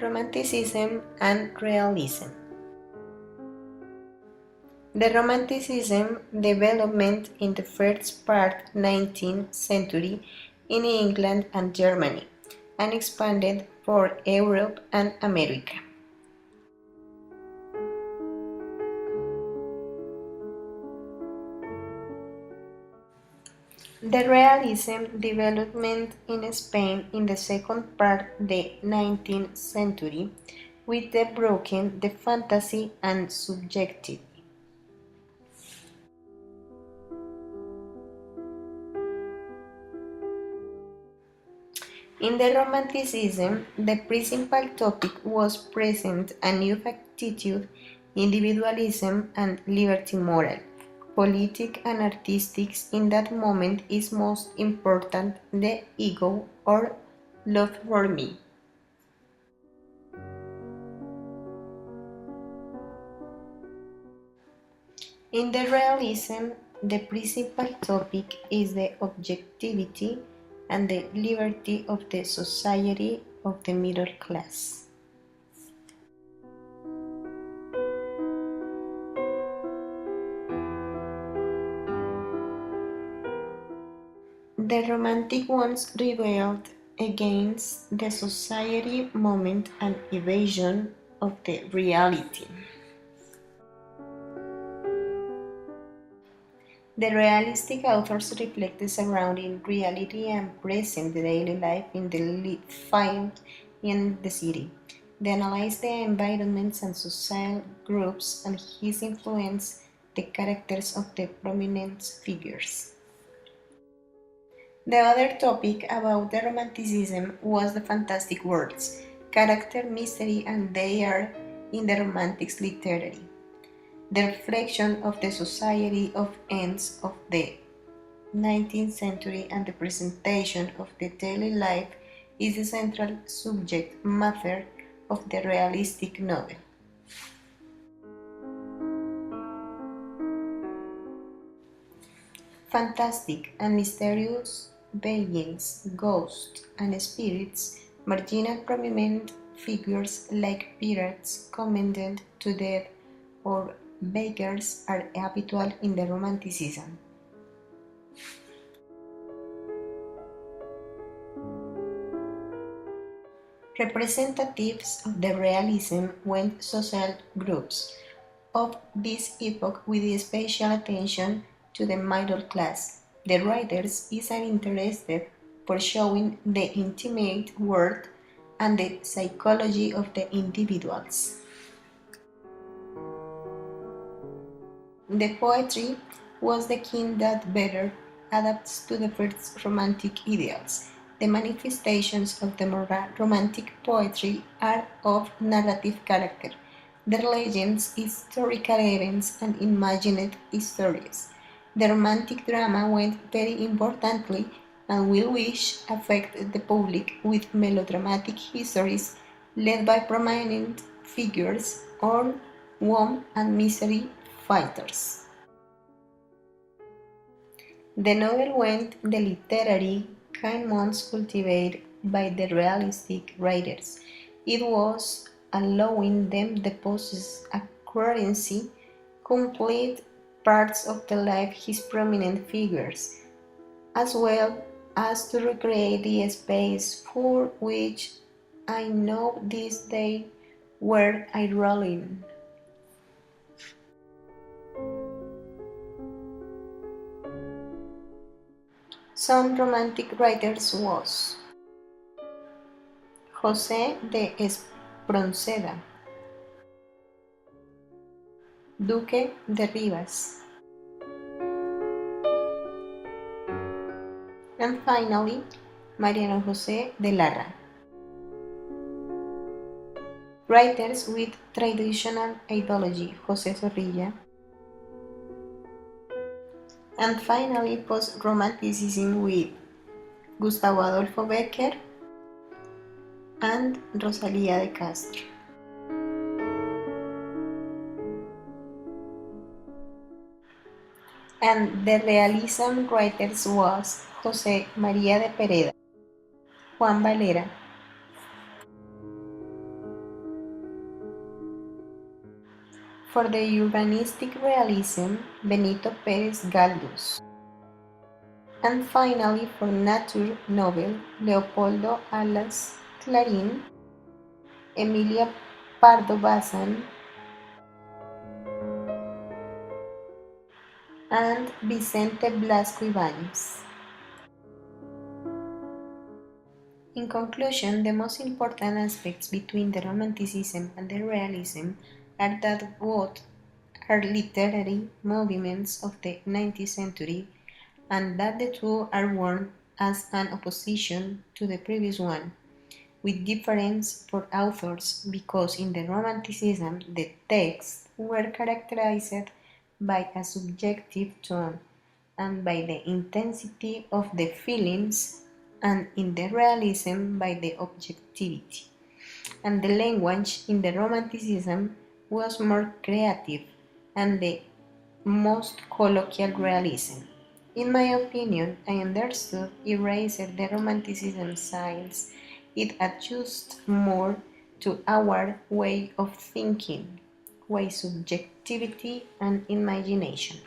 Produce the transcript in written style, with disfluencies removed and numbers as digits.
Romanticism and Realism. The Romanticism development in the first part 19th century in England and Germany and expanded for Europe and America. The Realism development in Spain in the second part the 19th century with the broken the fantasy and subjective. In the Romanticism, the principal topic was present a new attitude, individualism and liberty moral. Politic and artistic in that moment is most important the ego or love for me. In the realism, the principal topic is the objectivity and the liberty of the society of the middle class. The romantic ones rebelled against the society moment and evasion of the reality. The realistic authors reflect the surrounding reality and present daily life in the field in the city. They analyze the environments and social groups and his influence the characters of the prominent figures. The other topic about the Romanticism was the fantastic words, character, mystery, and they are in the Romantics literary. The reflection of the society of ends of the 19th century and the presentation of the daily life is the central subject matter of the realistic novel. Fantastic and mysterious beings, ghosts and spirits, marginal prominent figures like pirates condemned to death or beggars are habitual in the Romanticism. Representatives of the realism went social groups of this epoch with special attention to the middle class. The writers is interested for showing the intimate world and the psychology of the individuals. The poetry was the key that better adapts to the first romantic ideals. The manifestations of the more romantic poetry are of narrative character. Their legends, historical events, and imagined stories. The romantic drama went very importantly and will wish affect the public with melodramatic histories led by prominent figures or warm and misery fighters. The novel went the literary kind months cultivated by the realistic writers. It was allowing them to possess a currency complete parts of the life his prominent figures, as well as to recreate the space for which I know this day where I rolling. Some romantic writers was José de Espronceda, Duque de Rivas, and finally Mariano José de Larra. Writers with traditional ideology, José Zorrilla, and finally post-romanticism with Gustavo Adolfo Bécquer and Rosalía de Castro. And the realism writers was José María de Pereda, Juan Valera, For the urbanistic realism, Benito Pérez Galdós. And finally, for nature novel, Leopoldo Alas Clarín, Emilia Pardo Bazán, and Vicente Blasco Ibáñez. In conclusion, the most important aspects between the Romanticism and the Realism are that both are literary movements of the 19th century and that the two are born as an opposition to the previous one, with difference for authors because in the Romanticism the texts were characterized by a subjective tone and by the intensity of the feelings, and in the realism by the objectivity. And the language in the Romanticism was more creative and the most colloquial realism. In my opinion, I understood erased the Romanticism styles. It adjusts more to our way of thinking, way subjectivity and imagination.